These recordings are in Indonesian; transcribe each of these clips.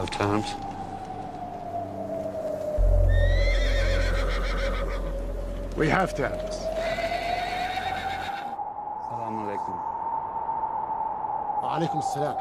have terms. We have terms. Assalamu alaikum. وعليكم السلام.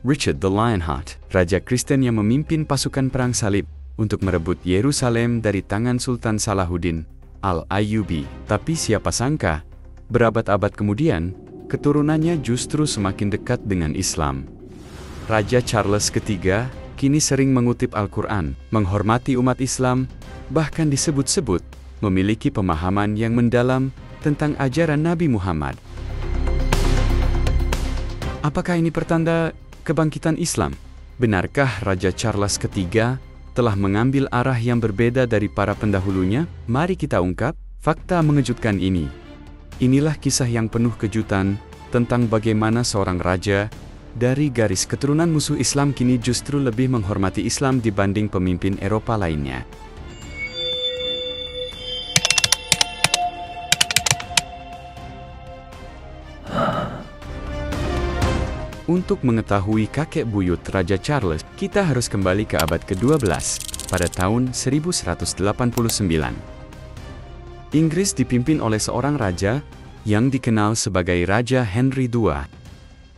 Richard the Lionheart, raja Kristen yang memimpin pasukan perang salib untuk merebut Yerusalem dari tangan Sultan Salahuddin Al-Ayyubi. Tapi siapa sangka, berabad-abad kemudian, keturunannya justru semakin dekat dengan Islam. Raja Charles III kini sering mengutip Al-Quran, menghormati umat Islam, bahkan disebut-sebut memiliki pemahaman yang mendalam tentang ajaran Nabi Muhammad. Apakah ini pertanda kebangkitan Islam? Benarkah Raja Charles III telah mengambil arah yang berbeda dari para pendahulunya? Mari kita ungkap fakta mengejutkan ini. Inilah kisah yang penuh kejutan tentang bagaimana seorang raja dari garis keturunan musuh Islam kini justru lebih menghormati Islam dibanding pemimpin Eropa lainnya. Untuk mengetahui kakek buyut Raja Charles, kita harus kembali ke abad ke-12, pada tahun 1189. Inggris dipimpin oleh seorang raja yang dikenal sebagai Raja Henry II.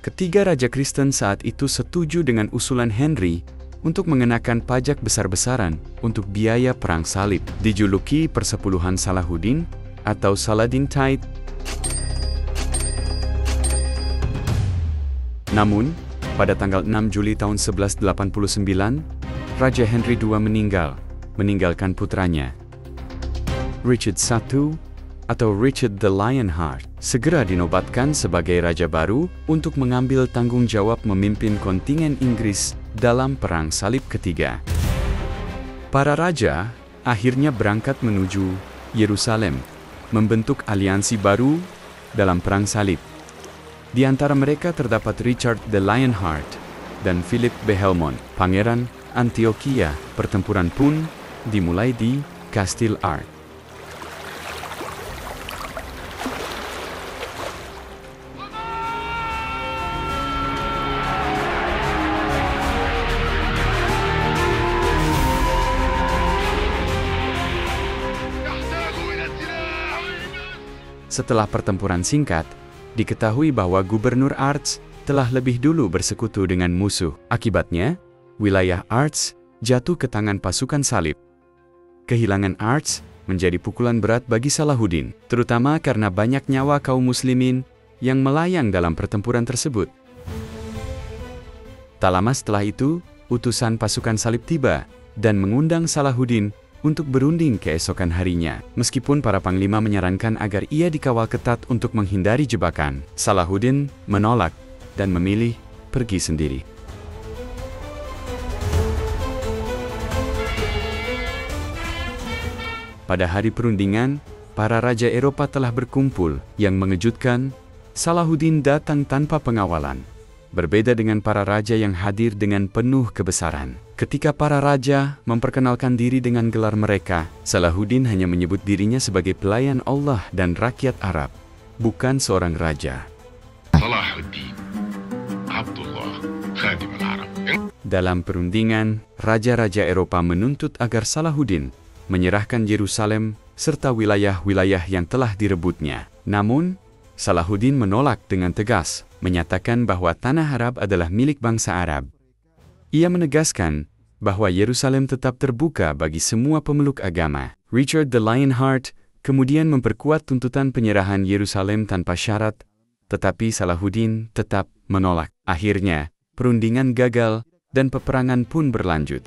Ketiga raja Kristen saat itu setuju dengan usulan Henry untuk mengenakan pajak besar-besaran untuk biaya perang salib, dijuluki Persepuluhan Salahuddin atau Saladin Tithe. Namun, pada tanggal 6 Juli tahun 1189, Raja Henry II meninggalkan putranya. Richard I atau Richard the Lionheart segera dinobatkan sebagai raja baru untuk mengambil tanggung jawab memimpin kontingen Inggris dalam Perang Salib Ketiga. Para raja akhirnya berangkat menuju Yerusalem, membentuk aliansi baru dalam Perang Salib. Di antara mereka terdapat Richard the Lionheart dan Philip Behelmont, Pangeran Antioquia. Pertempuran pun dimulai di Kastil Art. Setelah pertempuran singkat, diketahui bahwa Gubernur Arts telah lebih dulu bersekutu dengan musuh. Akibatnya, wilayah Arts jatuh ke tangan pasukan salib. Kehilangan Arts menjadi pukulan berat bagi Salahuddin, terutama karena banyak nyawa kaum muslimin yang melayang dalam pertempuran tersebut. Tak lama setelah itu, utusan pasukan salib tiba dan mengundang Salahuddin untuk berunding keesokan harinya. Meskipun para panglima menyarankan agar ia dikawal ketat untuk menghindari jebakan, Salahuddin menolak dan memilih pergi sendiri. Pada hari perundingan, para raja Eropa telah berkumpul. Yang mengejutkan, Salahuddin datang tanpa pengawalan. Berbeda dengan para raja yang hadir dengan penuh kebesaran. Ketika para raja memperkenalkan diri dengan gelar mereka, Salahuddin hanya menyebut dirinya sebagai pelayan Allah dan rakyat Arab, bukan seorang raja. Salahuddin Abdullah Khadim al-Arab. Dalam perundingan, raja-raja Eropa menuntut agar Salahuddin menyerahkan Yerusalem serta wilayah-wilayah yang telah direbutnya. Namun, Salahuddin menolak dengan tegas, menyatakan bahwa tanah Arab adalah milik bangsa Arab. Ia menegaskan bahwa Yerusalem tetap terbuka bagi semua pemeluk agama. Richard the Lionheart kemudian memperkuat tuntutan penyerahan Yerusalem tanpa syarat, tetapi Salahuddin tetap menolak. Akhirnya, perundingan gagal dan peperangan pun berlanjut.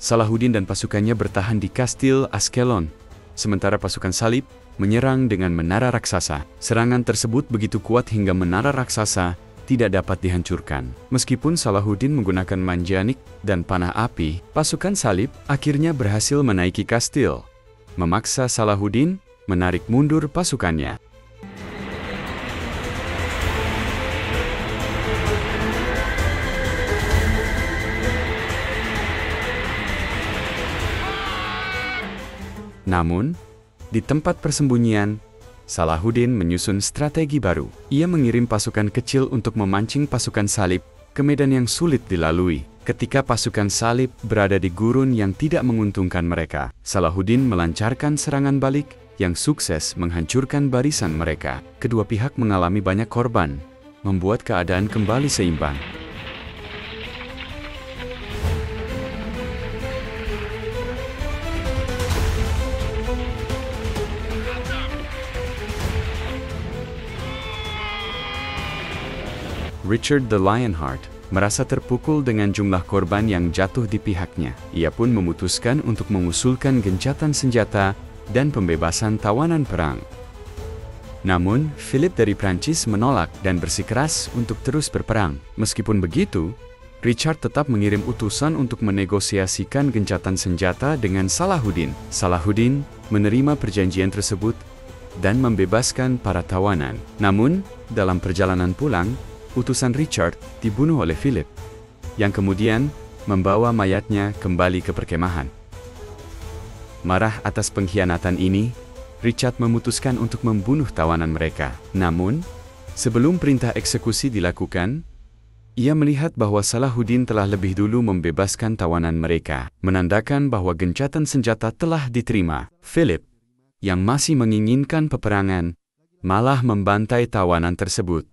Salahuddin dan pasukannya bertahan di Kastil Askelon, sementara pasukan salib menyerang dengan menara raksasa. Serangan tersebut begitu kuat hingga menara raksasa tidak dapat dihancurkan. Meskipun Salahuddin menggunakan manjanik dan panah api, pasukan salib akhirnya berhasil menaiki kastil, memaksa Salahuddin menarik mundur pasukannya. Namun, di tempat persembunyian, Salahuddin menyusun strategi baru. Ia mengirim pasukan kecil untuk memancing pasukan salib ke medan yang sulit dilalui. Ketika pasukan salib berada di gurun yang tidak menguntungkan mereka, Salahuddin melancarkan serangan balik yang sukses menghancurkan barisan mereka. Kedua pihak mengalami banyak korban, membuat keadaan kembali seimbang. Richard the Lionheart merasa terpukul dengan jumlah korban yang jatuh di pihaknya. Ia pun memutuskan untuk mengusulkan gencatan senjata dan pembebasan tawanan perang. Namun, Philip dari Prancis menolak dan bersikeras untuk terus berperang. Meskipun begitu, Richard tetap mengirim utusan untuk menegosiasikan gencatan senjata dengan Salahuddin. Salahuddin menerima perjanjian tersebut dan membebaskan para tawanan. Namun, dalam perjalanan pulang, utusan Richard dibunuh oleh Philip, yang kemudian membawa mayatnya kembali ke perkemahan. Marah atas pengkhianatan ini, Richard memutuskan untuk membunuh tawanan mereka. Namun, sebelum perintah eksekusi dilakukan, ia melihat bahwa Salahuddin telah lebih dulu membebaskan tawanan mereka, menandakan bahwa gencatan senjata telah diterima. Philip, yang masih menginginkan peperangan, malah membantai tawanan tersebut.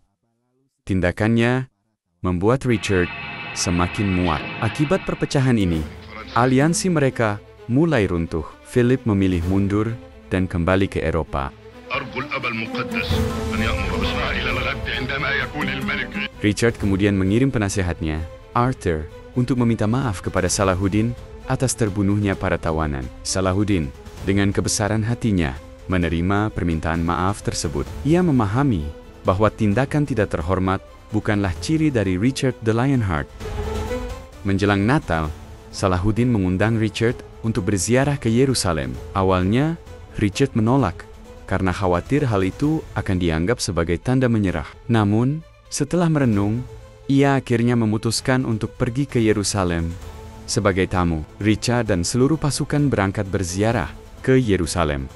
Tindakannya membuat Richard semakin muak. Akibat perpecahan ini, aliansi mereka mulai runtuh. Philip memilih mundur dan kembali ke Eropa. Richard kemudian mengirim penasehatnya, Arthur, untuk meminta maaf kepada Salahuddin atas terbunuhnya para tawanan. Salahuddin, dengan kebesaran hatinya, menerima permintaan maaf tersebut. Ia memahami bahwa tindakan tidak terhormat bukanlah ciri dari Richard the Lionheart. Menjelang Natal, Salahuddin mengundang Richard untuk berziarah ke Yerusalem. Awalnya, Richard menolak karena khawatir hal itu akan dianggap sebagai tanda menyerah. Namun, setelah merenung, ia akhirnya memutuskan untuk pergi ke Yerusalem sebagai tamu. Richard dan seluruh pasukan berangkat berziarah ke Yerusalem.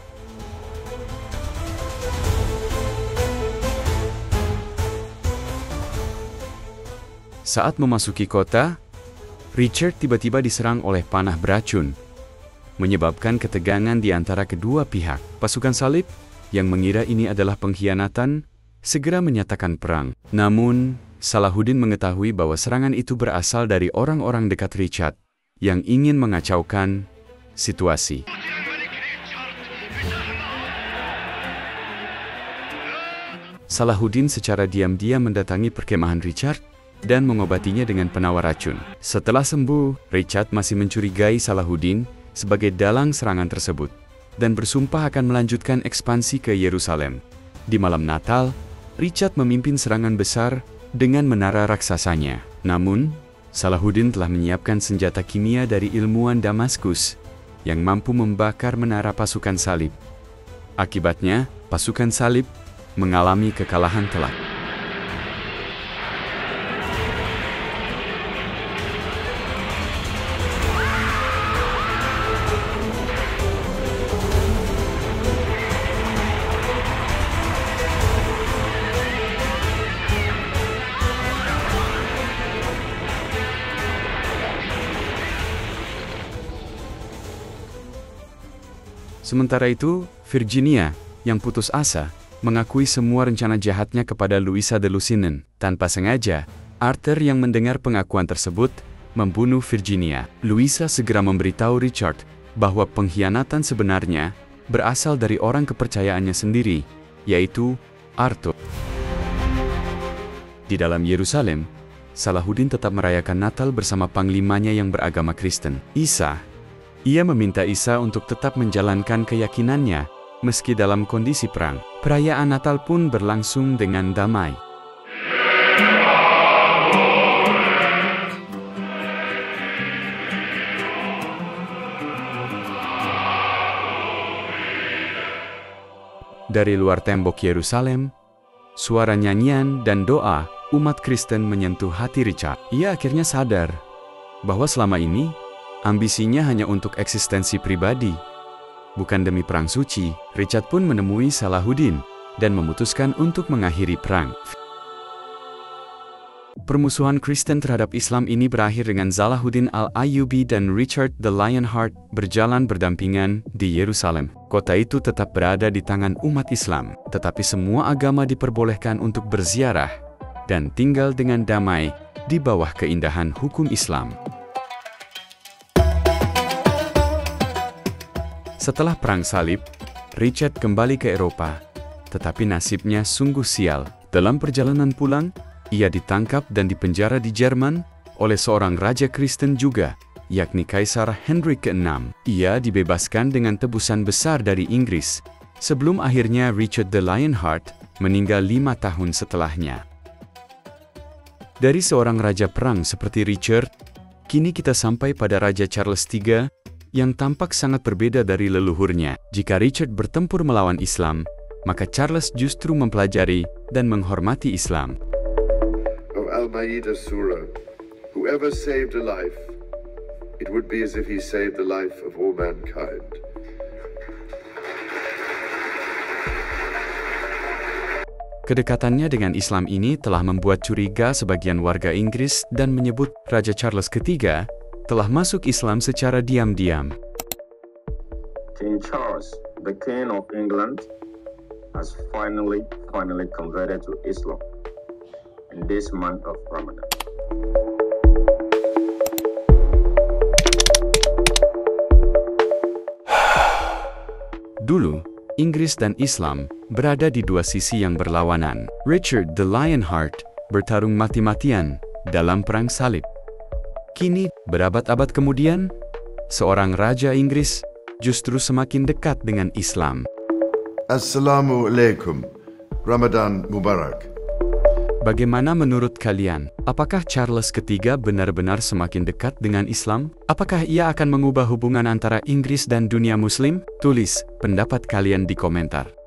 Saat memasuki kota, Richard tiba-tiba diserang oleh panah beracun, menyebabkan ketegangan di antara kedua pihak. Pasukan salib, yang mengira ini adalah pengkhianatan, segera menyatakan perang. Namun, Salahuddin mengetahui bahwa serangan itu berasal dari orang-orang dekat Richard, yang ingin mengacaukan situasi. Salahuddin secara diam-diam mendatangi perkemahan Richard dan mengobatinya dengan penawar racun. Setelah sembuh, Richard masih mencurigai Salahuddin sebagai dalang serangan tersebut dan bersumpah akan melanjutkan ekspansi ke Yerusalem. Di malam Natal, Richard memimpin serangan besar dengan menara raksasanya. Namun, Salahuddin telah menyiapkan senjata kimia dari ilmuwan Damaskus yang mampu membakar menara pasukan salib. Akibatnya, pasukan salib mengalami kekalahan telak. Sementara itu, Virginia, yang putus asa, mengakui semua rencana jahatnya kepada Louisa de Lusignan. Tanpa sengaja, Arthur yang mendengar pengakuan tersebut, membunuh Virginia. Louisa segera memberitahu Richard bahwa pengkhianatan sebenarnya berasal dari orang kepercayaannya sendiri, yaitu Arthur. Di dalam Yerusalem, Salahuddin tetap merayakan Natal bersama panglimanya yang beragama Kristen, Isa. Ia meminta Isa untuk tetap menjalankan keyakinannya, meski dalam kondisi perang. Perayaan Natal pun berlangsung dengan damai. Dari luar tembok Yerusalem, suara nyanyian dan doa umat Kristen menyentuh hati Richard. Ia akhirnya sadar bahwa selama ini ambisinya hanya untuk eksistensi pribadi, bukan demi perang suci. Richard pun menemui Salahuddin dan memutuskan untuk mengakhiri perang. Permusuhan Kristen terhadap Islam ini berakhir dengan Salahuddin al-Ayyubi dan Richard the Lionheart berjalan berdampingan di Yerusalem. Kota itu tetap berada di tangan umat Islam, tetapi semua agama diperbolehkan untuk berziarah dan tinggal dengan damai di bawah keindahan hukum Islam. Setelah Perang Salib, Richard kembali ke Eropa, tetapi nasibnya sungguh sial. Dalam perjalanan pulang, ia ditangkap dan dipenjara di Jerman oleh seorang raja Kristen juga, yakni Kaisar Hendrik ke-6. Ia dibebaskan dengan tebusan besar dari Inggris, sebelum akhirnya Richard the Lionheart meninggal 5 tahun setelahnya. Dari seorang raja perang seperti Richard, kini kita sampai pada Raja Charles III yang tampak sangat berbeda dari leluhurnya. Jika Richard bertempur melawan Islam, maka Charles justru mempelajari dan menghormati Islam. Al-Ma'idah Surah, whoever saved a life, it would be as if he saved the life of all mankind. Kedekatannya dengan Islam ini telah membuat curiga sebagian warga Inggris dan menyebut Raja Charles III telah masuk Islam secara diam-diam. King Charles, the King of England, has finally converted to Islam in this month of Ramadan. Dulu, Inggris dan Islam berada di dua sisi yang berlawanan. Richard the Lionheart bertarung mati-matian dalam Perang Salib. Kini, berabad-abad kemudian, seorang raja Inggris justru semakin dekat dengan Islam. Assalamualaikum. Ramadan Mubarak. Bagaimana menurut kalian? Apakah Charles III benar-benar semakin dekat dengan Islam? Apakah ia akan mengubah hubungan antara Inggris dan dunia Muslim? Tulis pendapat kalian di komentar.